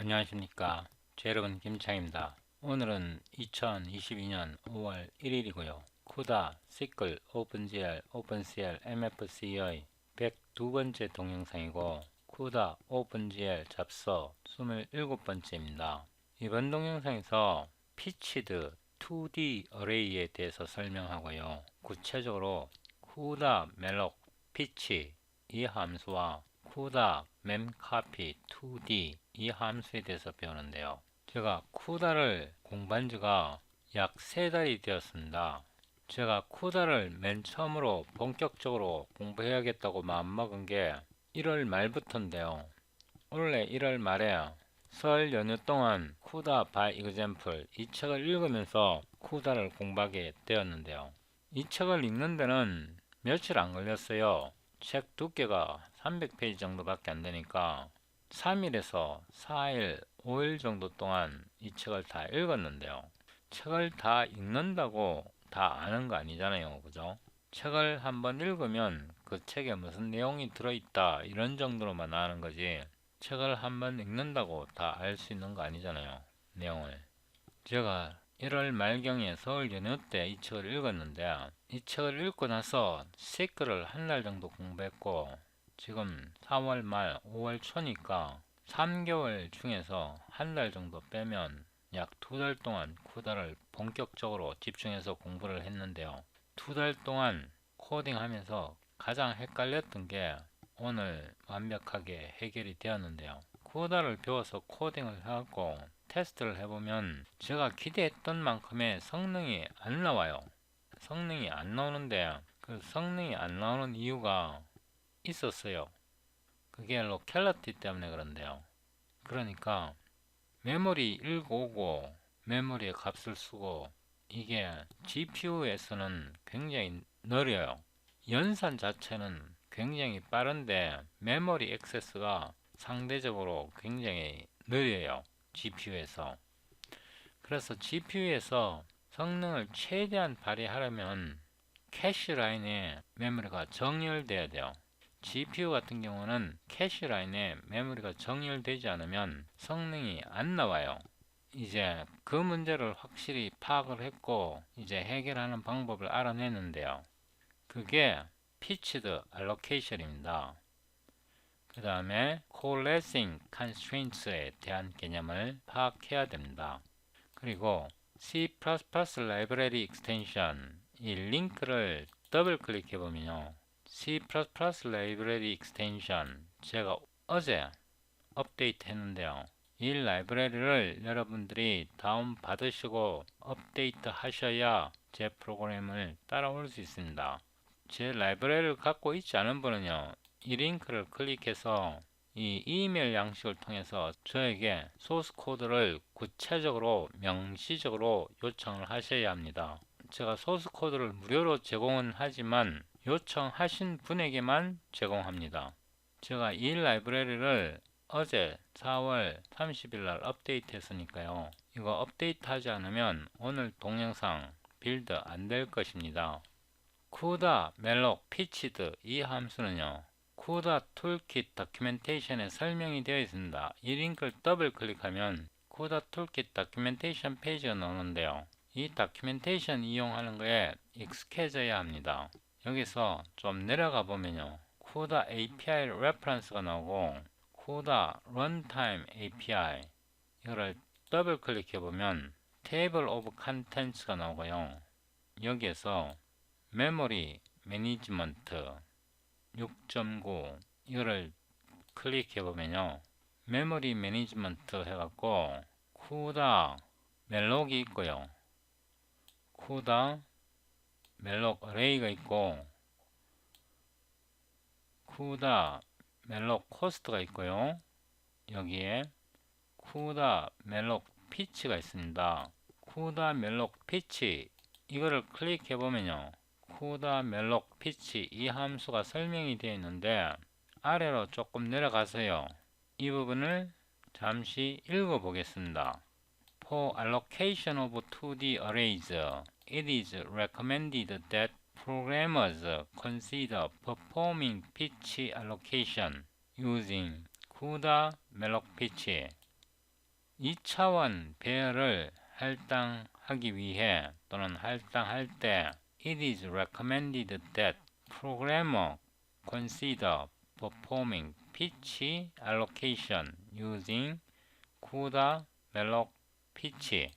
안녕하십니까. 제 여러분 김창입니다. 오늘은 2022년 5월 1일이고요. 쿠다, 시클, 오픈GL, 오픈CL, MFC의 102번째 동영상이고 쿠다, 오픈GL 잡서 27번째입니다. 이번 동영상에서 피치드 2D 어레이에 대해서 설명하고요. 구체적으로 쿠다 멜록 피치 이 함수와 쿠다 memcopy 2D 이 함수에 대해서 배우는데요. 제가 쿠다를 공부한 지가 약 3달이 되었습니다. 제가 쿠다를 맨 처음으로 본격적으로 공부해야겠다고 마음먹은 게 1월 말부터인데요. 원래 1월 말에 설 연휴 동안 쿠다 by example 이 책을 읽으면서 쿠다를 공부하게 되었는데요. 이 책을 읽는 데는 며칠 안 걸렸어요. 책 두께가 300페이지 정도밖에 안 되니까 3일에서 4일, 5일 정도 동안 이 책을 다 읽었는데요. 책을 다 읽는다고 다 아는 거 아니잖아요. 그죠? 책을 한번 읽으면 그 책에 무슨 내용이 들어있다 이런 정도로만 아는 거지 책을 한번 읽는다고 다 알 수 있는 거 아니잖아요. 내용을. 제가 1월 말경에 서울 연휴 때 이 책을 읽었는데 이 책을 읽고 나서 시크를 한 달 정도 공부했고 지금 4월 말 5월 초니까 3개월 중에서 한 달 정도 빼면 약 2달 동안 쿠다를 본격적으로 집중해서 공부를 했는데요. 2달 동안 코딩하면서 가장 헷갈렸던 게 오늘 완벽하게 해결이 되었는데요. 쿠다를 배워서 코딩을 해갖고 테스트를 해보면 제가 기대했던 만큼의 성능이 안 나와요. 성능이 안 나오는데 그 성능이 안 나오는 이유가 있었어요. 그게 로켈러티 때문에 그런데요. 그러니까 메모리 읽어오고 메모리의 값을 쓰고 이게 GPU에서는 굉장히 느려요. 연산 자체는 굉장히 빠른데 메모리 액세스가 상대적으로 굉장히 느려요. GPU에서. 그래서 GPU에서 성능을 최대한 발휘하려면 캐시 라인에 메모리가 정렬돼야 돼요. GPU 같은 경우는 캐시 라인에 메모리가 정렬되지 않으면 성능이 안 나와요. 이제 그 문제를 확실히 파악을 했고 이제 해결하는 방법을 알아내는데요. 그게 pitched allocation입니다. 그 다음에 coalescing constraints에 대한 개념을 파악해야 됩니다. 그리고 C++ 라이브러리 익스텐션 이 링크를 더블 클릭해 보면요. C++ 라이브러리 익스텐션 제가 어제 업데이트 했는데요. 이 라이브러리를 여러분들이 다운 받으시고 업데이트 하셔야 제 프로그램을 따라올 수 있습니다. 제 라이브러리를 갖고 있지 않은 분은요. 이 링크를 클릭해서 이 이메일 양식을 통해서 저에게 소스 코드를 구체적으로 명시적으로 요청을 하셔야 합니다. 제가 소스 코드를 무료로 제공은 하지만 요청하신 분에게만 제공합니다. 제가 이 라이브러리를 어제 4월 30일 날 업데이트 했으니까요. 이거 업데이트 하지 않으면 오늘 동영상 빌드 안 될 것입니다. 쿠다 멜록 피치드 이 함수는요. 쿠다 툴킷 다큐멘테이션에 설명이 되어 있습니다. 이 링크를 더블 클릭하면 쿠다 툴킷 다큐멘테이션 페이지가 나오는데요. 이 다큐멘테이션 이용하는 거에 익숙해져야 합니다. 여기서 좀 내려가 보면요. 쿠다 API 레퍼런스가 나오고 쿠다 런타임 API 이거를 더블 클릭해 보면 테이블 오브 컨텐츠가 나오고요. 여기에서 메모리 매니지먼트 6.9 이거를 클릭해 보면요. 메모리 매니지먼트 해갖고 쿠다 멜록이 있고요. 쿠다 멜록 어레이가 있고 쿠다 멜록 코스트가 있고요. 여기에 쿠다 멜록 피치가 있습니다. 쿠다 멜록 피치 이거를 클릭해 보면요. 쿠다 멜록 피치 이 함수가 설명이 되어 있는데 아래로 조금 내려가서요. 이 부분을 잠시 읽어 보겠습니다. For allocation of 2D arrays, it is recommended that programmers consider performing pitch allocation using CUDA malloc pitch. 2차원 배열을 할당하기 위해 또는 할당할 때 it is recommended that programmer consider performing pitch allocation using CUDA malloc pitch.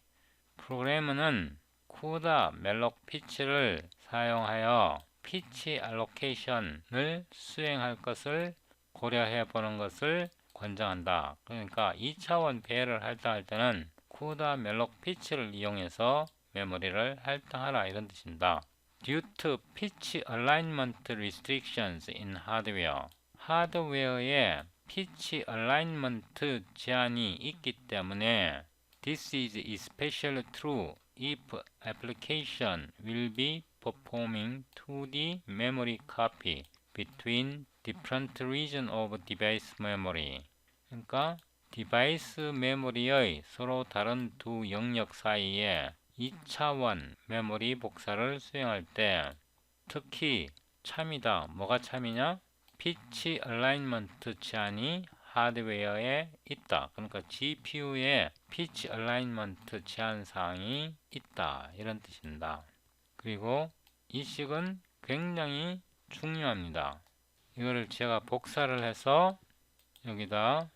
프로그래머는 CUDA malloc pitch를 사용하여 피치 알로케이션을 수행할 것을 고려해 보는 것을 권장한다. 그러니까 2차원 배열을 할당할 때는 CUDA malloc pitch를 이용해서 메모리를 할당하라 이런 뜻입니다. Due to pitch alignment restrictions in hardware. 하드웨어에 피치 alignment 제한이 있기 때문에 This is especially true if application will be performing 2D memory copy between different regions of device memory. 그러니까 디바이스 메모리의 서로 다른 두 영역 사이에 2차원 메모리 복사를 수행할 때 특히 참이다. 뭐가 참이냐? 피치 얼라인먼트 제한이 하드웨어에 있다. 그러니까 GPU에 피치 얼라인먼트 제한 사항이 있다. 이런 뜻입니다. 그리고 이 식은 굉장히 중요합니다. 이거를 제가 복사를 해서 여기다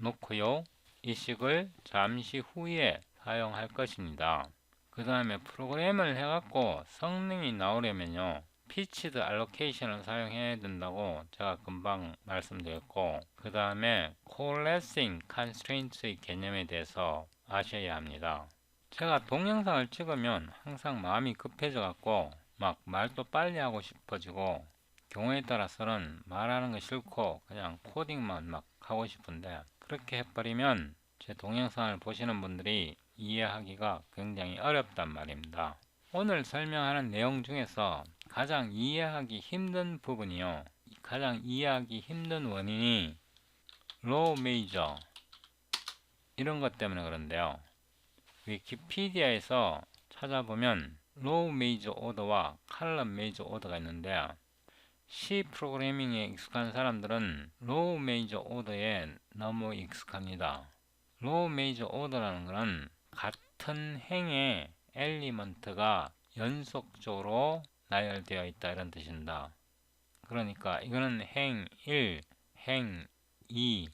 놓고요. 이 식을 잠시 후에 사용할 것입니다. 그 다음에 프로그램을 해갖고 성능이 나오려면요. 피치드 알로케이션을 사용해야 된다고 제가 금방 말씀드렸고, 그 다음에 coalescing constraints의 개념에 대해서 아셔야 합니다. 제가 동영상을 찍으면 항상 마음이 급해져 갖고 막 말도 빨리 하고 싶어지고, 경우에 따라서는 말하는 거 싫고 그냥 코딩만 막 하고 싶은데, 그렇게 해버리면 제 동영상을 보시는 분들이 이해하기가 굉장히 어렵단 말입니다. 오늘 설명하는 내용 중에서 가장 이해하기 힘든 부분이요. 가장 이해하기 힘든 원인이 로우 메이저 이런 것 때문에 그런데요. 위키피디아에서 찾아보면 로우 메이저 오더와 칼럼 메이저 오더가 있는데, C 프로그래밍에 익숙한 사람들은 로우 메이저 오더에 너무 익숙합니다. 로우 메이저 오더라는 것은 같은 행의 엘리먼트가 연속적으로 나열되어 있다 이런 뜻입니다. 그러니까 이거는 행 1, 행 2,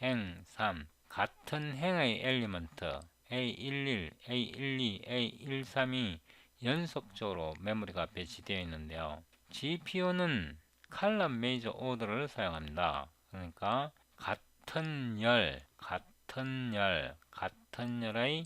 행 3 같은 행의 엘리먼트 A11, A12, A132 연속적으로 메모리가 배치되어 있는데요. GPU는 칼럼 메이저 오더를 사용합니다. 그러니까 같은 열의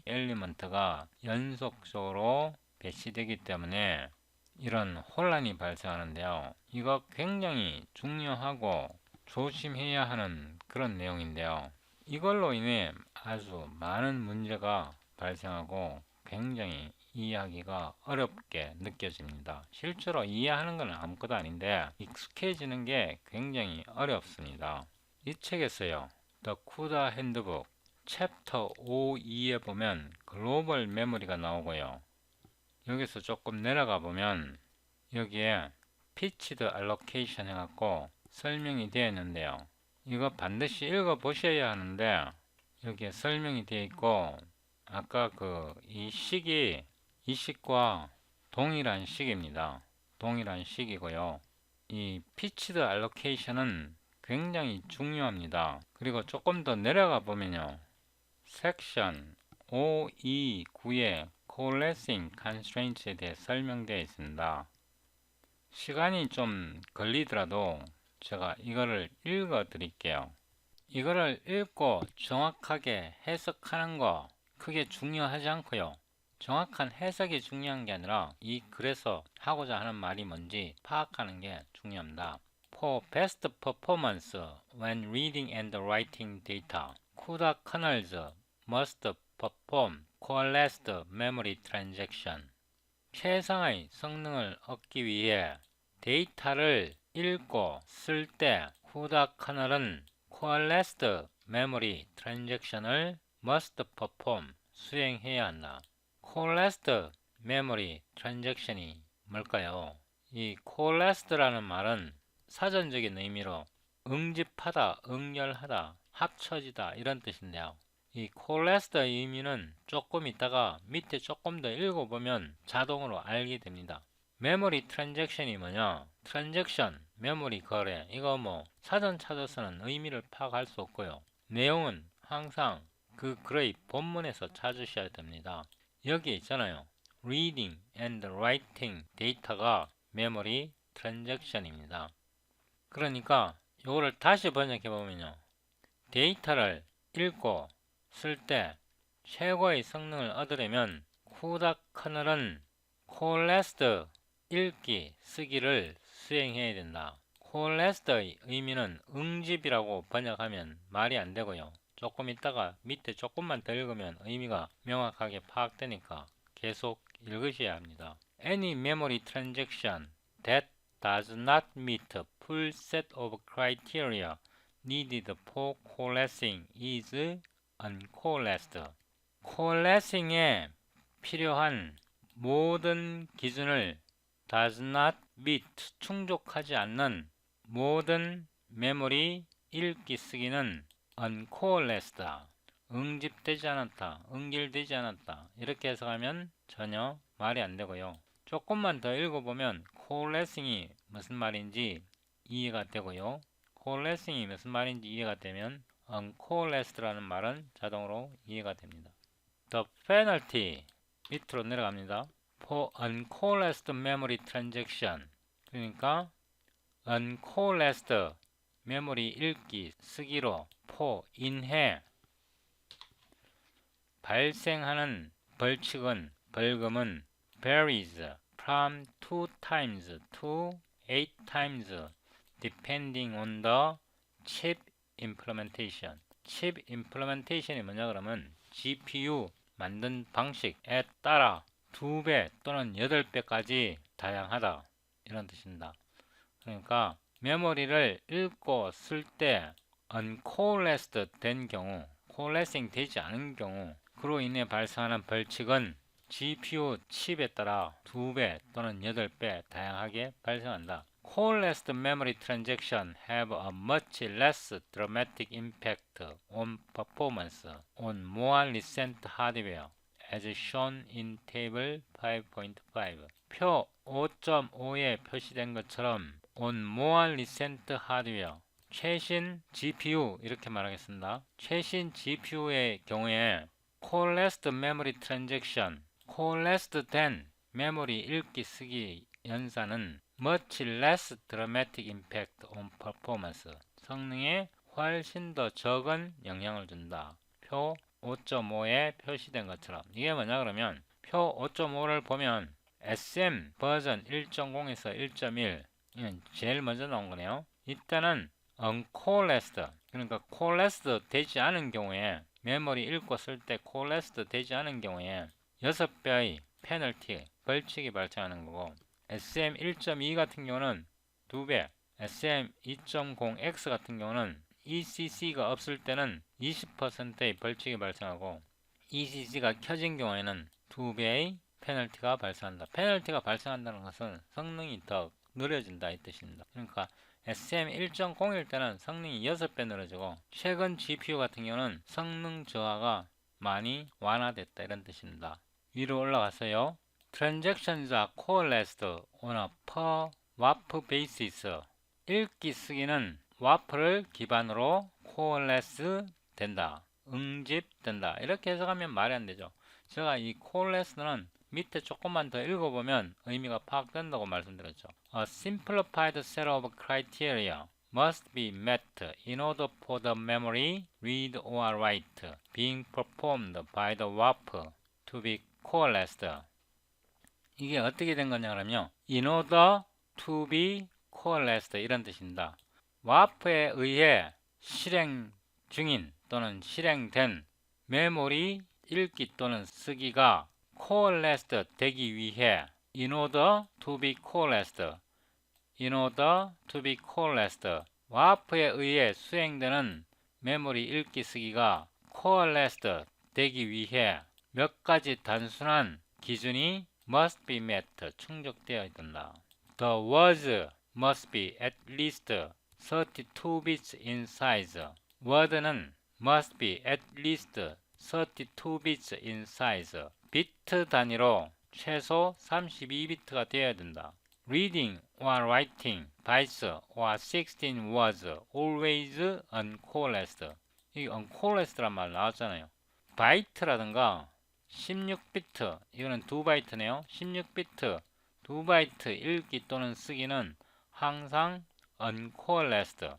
엘리먼트가 연속적으로 배치되기 때문에 이런 혼란이 발생하는데요. 이거 굉장히 중요하고 조심해야 하는 그런 내용인데요. 이걸로 인해 아주 많은 문제가 발생하고 굉장히 이해하기가 어렵게 느껴집니다. 실제로 이해하는 건 아무것도 아닌데 익숙해지는 게 굉장히 어렵습니다. 이 책에서요, The CUDA Handbook 챕터 5.2에 보면 글로벌 메모리가 나오고요. 여기서 조금 내려가 보면 여기에 피치드 알로케이션 해갖고 설명이 되어 있는데요. 이거 반드시 읽어 보셔야 하는데 여기에 설명이 되어 있고, 아까 이 식이 이 식과 동일한 식입니다. 동일한 식이고요. 이 피치드 알로케이션은 굉장히 중요합니다. 그리고 조금 더 내려가 보면요. 섹션 529에 coalescing constraints에 대해 설명되어 있습니다. 시간이 좀 걸리더라도 제가 이거를 읽어 드릴게요. 이거를 읽고 정확하게 해석하는 거 크게 중요하지 않고요. 정확한 해석이 중요한 게 아니라 이 글에서 하고자 하는 말이 뭔지 파악하는 게 중요합니다. For best performance when reading and writing data, CUDA kernels must perform coalesced memory transaction. 최상의 성능을 얻기 위해 데이터를 읽고 쓸 때 CUDA kernel은 coalesced memory transaction을 must perform 수행해야 한다. coalesced memory transaction이 뭘까요? 이 coalesced라는 말은 사전적인 의미로 응집하다, 응열하다, 합쳐지다 이런 뜻인데요. 이 coalesced의 의미는 조금 있다가 밑에 조금 더 읽어보면 자동으로 알게 됩니다. 메모리 트랜잭션이 뭐냐? 트랜잭션, 메모리 거래, 이거 뭐 사전 찾아서는 의미를 파악할 수 없고요. 내용은 항상 그 글의 본문에서 찾으셔야 됩니다. 여기 있잖아요. reading and writing 데이터가 메모리 트랜잭션입니다. 그러니까 이거를 다시 번역해 보면요. 데이터를 읽고 쓸 때 최고의 성능을 얻으려면 CUDA 커널은 coalesced 읽기, 쓰기를 수행해야 된다. coalesced의 의미는 응집이라고 번역하면 말이 안 되고요. 조금 있다가 밑에 조금만 더 읽으면 의미가 명확하게 파악되니까 계속 읽으셔야 합니다. Any memory transaction that does not meet a full set of criteria needed for coalescing is uncoalesced. coalescing에 필요한 모든 기준을 does not meet 충족하지 않는 모든 메모리 읽기 쓰기는 uncoalesced다. 응집되지 않았다. 응결되지 않았다. 이렇게 해석하면 전혀 말이 안 되고요. 조금만 더 읽어보면 coalescing이 무슨 말인지 이해가 되고요. coalescing이 무슨 말인지 이해가 되면 uncoalesced라는 말은 자동으로 이해가 됩니다. The penalty 밑으로 내려갑니다. For uncoalesced memory transaction 그러니까 uncoalesced 메모리 읽기 쓰기로 for 인해 발생하는 벌금은 varies from 2 times to 8 times depending on the chip implementation. chip implementation이 뭐냐 그러면 GPU 만든 방식에 따라 2배 또는 8배까지 다양하다 이런 뜻입니다. 그러니까 메모리를 읽고 쓸 때 uncoalesced 된 경우, coalescing 되지 않은 경우 그로 인해 발생하는 벌칙은 GPU 칩에 따라 2배 또는 8배 다양하게 발생한다. Coalesced memory transactions have a much less dramatic impact on performance on more recent hardware, as shown in Table 5.5. 표 5.5에 표시된 것처럼 on more recent hardware, 최신 GPU 이렇게 말하겠습니다. 최신 GPU의 경우에 coalesced memory transaction, coalesced 된 메모리 읽기 쓰기 연산은 much less dramatic impact on performance, 성능에 훨씬 더 적은 영향을 준다. 표 5.5에 표시된 것처럼. 이게 뭐냐 그러면 표 5.5를 보면 SM 버전 1.0에서 1.1 이건 제일 먼저 나온 거네요. 이때는 uncoalesced, 그러니까 coalesced 되지 않은 경우에 메모리 읽고 쓸 때 coalesced 되지 않은 경우에 6배의 페널티, 벌칙이 발생하는 거고, SM 1.2 같은 경우는 2배, SM 2.0X 같은 경우는 ECC가 없을 때는 20%의 벌칙이 발생하고, ECC가 켜진 경우에는 2배의 페널티가 발생한다. 페널티가 발생한다는 것은 성능이 더 느려진다 이 뜻입니다. 그러니까 SM 1.0일 때는 성능이 6배 늘어지고, 최근 GPU 같은 경우는 성능 저하가 많이 완화됐다 이런 뜻입니다. 위로 올라가서요. Transactions are coalesced on a per WAP basis. 읽기 쓰기는 WAP를 기반으로 coalesce 된다. 응집된다. 이렇게 해석하면 말이 안 되죠. 제가 이 coalesce는 밑에 조금만 더 읽어보면 의미가 파악된다고 말씀드렸죠. A simplified set of criteria must be met in order for the memory read or write being performed by the WAP to be coalesced. 이게 어떻게 된 거냐 그러면 in order to be coalesced 이런 뜻입니다. WAP에 의해 실행 중인 또는 실행된 메모리 읽기 또는 쓰기가 coalesced 되기 위해 in order to be coalesced, in order to be coalesced, WAP에 의해 수행되는 메모리 읽기 쓰기가 coalesced 되기 위해 몇 가지 단순한 기준이 must be met 충족되어야 된다. The words must be at least 32 bits in size. word는 must be at least 32 bits in size. 비트 단위로 최소 32비트가 되어야 된다. Reading or writing bytes or 16 words always uncoalesced. 이 uncoalesced란 말 나왔잖아요. 바이트라든가 16비트, 이거는 2바이트네요. 16비트, 2바이트 읽기 또는 쓰기는 항상 uncoalesced.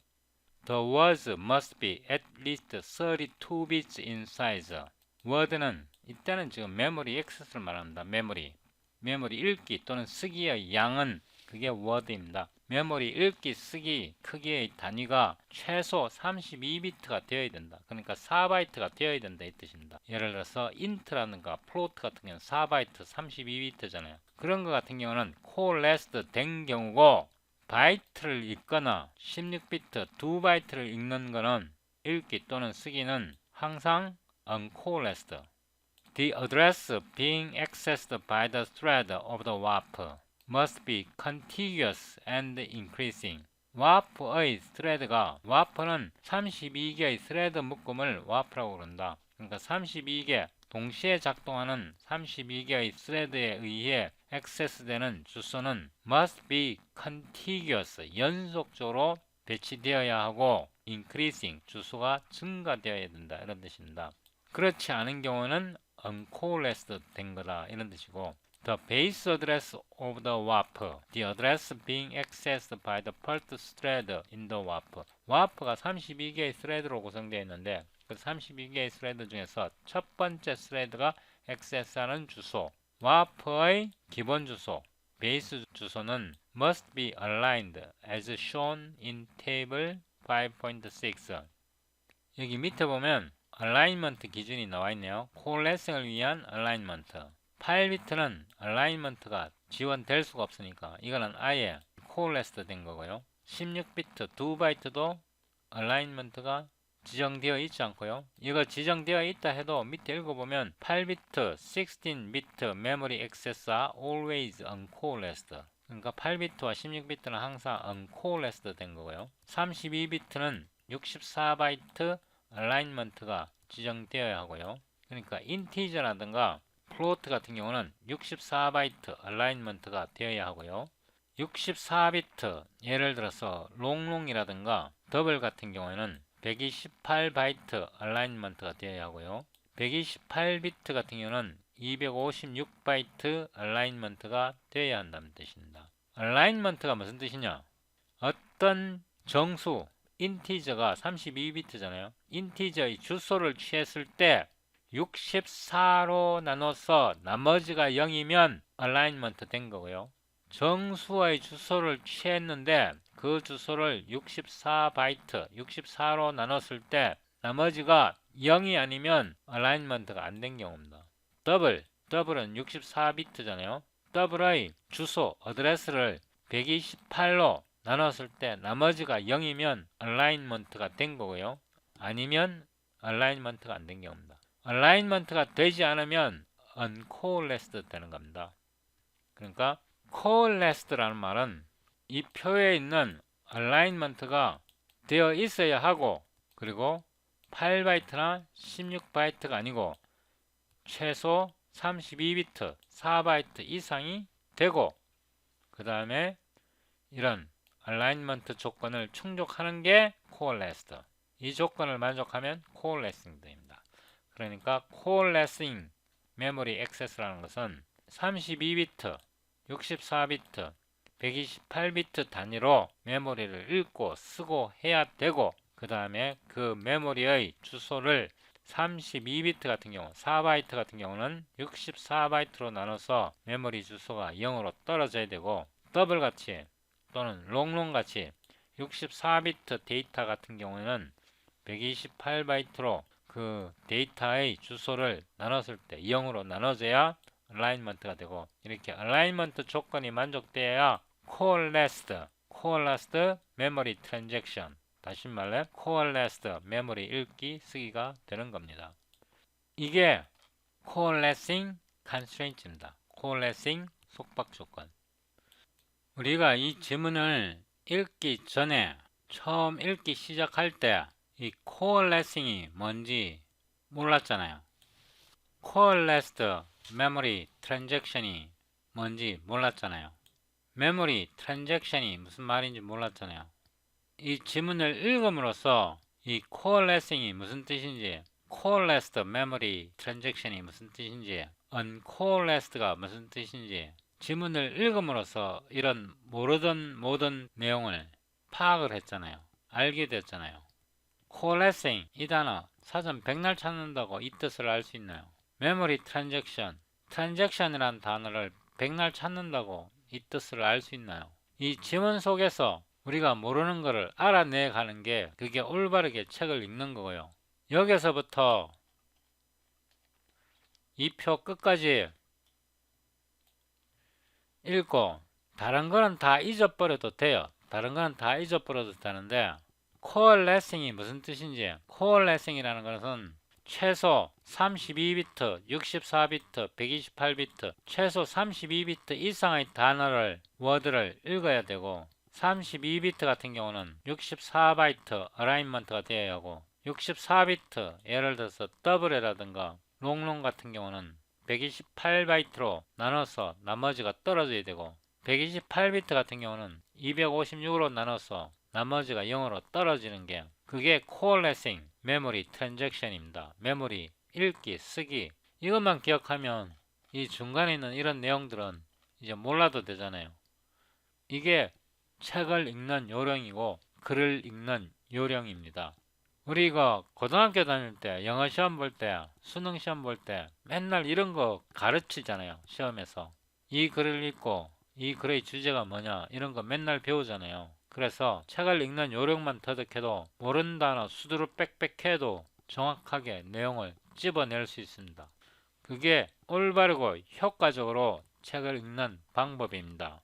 The words must be at least 32 bits in size. word는 이때는 지금 메모리 액세스를 말합니다. 메모리 읽기 또는 쓰기의 양은 그게 word입니다. 메모리 읽기 쓰기 크기의 단위가 최소 32비트가 되어야 된다. 그러니까 4바이트가 되어야 된다 이 뜻입니다. 예를 들어서 int라든가 float 같은 경우는 4바이트 32비트잖아요. 그런 것 같은 경우는 coalesced 된 경우고, 바이트를 읽거나 16비트 2바이트를 읽는 거는 읽기 또는 쓰기는 항상 uncoalesced. The address being accessed by the thread of the warp must be contiguous and increasing. warp의 thread가, warp는 32개의 thread 묶음을 warp라고 그런다. 그러니까 32개 동시에 작동하는 32개의 thread에 의해 액세스되는 주소는 must be contiguous, 연속적으로 배치되어야 하고 increasing, 주소가 증가되어야 된다 이런 뜻입니다. 그렇지 않은 경우는 uncoalesced 된 거다 이런 뜻이고, the base address of the warp, the address being accessed by the first thread in the warp. warp가 32개의 thread로 구성되어 있는데 그 32개의 thread 중에서 첫 번째 thread가 액세스하는 주소, warp의 기본 주소, 베이스 주소는 must be aligned as shown in table 5.6. 여기 밑에 보면 alignment 기준이 나와 있네요. coalescing을 위한 alignment. 8비트는 alignment가 지원될 수가 없으니까 이거는 아예 coalesced 된 거고요. 16비트 2바이트도 alignment가 지정되어 있지 않고요. 이거 지정되어 있다 해도 밑에 읽어보면 8비트, 16비트 memory access are always uncoalesced. 그러니까 8비트와 16비트는 항상 uncoalesced 된 거고요. 32비트는 64바이트 alignment가 지정되어야 하고요. 그러니까 integer라든가 float 같은 경우는 64바이트 alignment가 되어야 하고요. 64비트, 예를 들어서 롱롱이라든가 더블 같은 경우에는 128바이트 alignment가 되어야 하고요. 128비트 같은 경우는 256바이트 alignment가 되어야 한다는 뜻입니다. alignment가 무슨 뜻이냐? 어떤 정수, 인티저가 32비트잖아요. 인티저의 주소를 취했을 때 64로 나눠서 나머지가 0이면 alignment 된 거고요. 정수의 주소를 취했는데 그 주소를 64바이트, 64로 나눴을 때 나머지가 0이 아니면 alignment가 안 된 경우입니다. 더블은 64비트잖아요. 더블의 주소, 어드레스를 128로 나눴을 때 나머지가 0이면 alignment가 된 거고요. 아니면 alignment가 안 된 경우입니다. alignment가 되지 않으면 uncoalesced 되는 겁니다. 그러니까 coalesced라는 말은 이 표에 있는 alignment가 되어 있어야 하고, 그리고 8바이트나 16바이트가 아니고 최소 32비트, 4바이트 이상이 되고, 그 다음에 이런 alignment 조건을 충족하는 게 coalesced. 이 조건을 만족하면 coalescing 됩니다. 그러니까 coalescing memory access라는 것은 32비트, 64비트, 128비트 단위로 메모리를 읽고 쓰고 해야 되고, 그 다음에 그 메모리의 주소를 32비트 같은 경우, 4바이트 같은 경우는 64바이트로 나눠서 메모리 주소가 0으로 떨어져야 되고, 더블같이 또는 롱롱같이 64비트 데이터 같은 경우에는 128바이트로 그 데이터의 주소를 나눴을 때 0으로 나눠져야 alignment가 되고, 이렇게 alignment 조건이 만족돼야 coalesced memory transaction, 다시 말해 coalesced memory 읽기 쓰기가 되는 겁니다. 이게 coalescing constraint입니다. coalescing 속박 조건. 우리가 이 지문을 읽기 전에 처음 읽기 시작할 때 이 coalescing이 뭔지 몰랐잖아요. coalesced memory transaction이 뭔지 몰랐잖아요. memory transaction이 무슨 말인지 몰랐잖아요. 이 지문을 읽음으로써 이 coalescing이 무슨 뜻인지, coalesced memory transaction이 무슨 뜻인지, uncoalesced가 무슨 뜻인지 지문을 읽음으로써 이런 모르던 모든 내용을 파악을 했잖아요. 알게 됐잖아요. coalescing 이 단어 사전 백날 찾는다고 이 뜻을 알 수 있나요? memory transaction, transaction이란 단어를 백날 찾는다고 이 뜻을 알 수 있나요? 이 지문 속에서 우리가 모르는 것을 알아내 가는 게 그게 올바르게 책을 읽는 거고요. 여기서부터 이 표 끝까지 읽고 다른 거는 다 잊어버려도 돼요. 다른 거는 다 잊어버려도 되는데 coalescing이 무슨 뜻인지, coalescing이라는 것은 최소 32비트, 64비트, 128비트, 최소 32비트 이상의 단어를, 워드를 읽어야 되고 32비트 같은 경우는 64바이트 어라인먼트가 되어야 하고 64비트, 예를 들어서 더블이라든가 롱롱 같은 경우는 128바이트로 나눠서 나머지가 떨어져야 되고 128비트 같은 경우는 256으로 나눠서 나머지가 0으로 떨어지는 게 그게 coalescing memory transaction입니다. 메모리 읽기, 쓰기 이것만 기억하면 이 중간에 있는 이런 내용들은 이제 몰라도 되잖아요. 이게 책을 읽는 요령이고 글을 읽는 요령입니다. 우리가 고등학교 다닐 때 영어 시험 볼 때 수능 시험 볼 때 맨날 이런 거 가르치잖아요. 시험에서 이 글을 읽고 이 글의 주제가 뭐냐 이런 거 맨날 배우잖아요. 그래서 책을 읽는 요령만 터득해도 모르는 단어 수두로 빽빽해도 정확하게 내용을 집어낼 수 있습니다. 그게 올바르고 효과적으로 책을 읽는 방법입니다.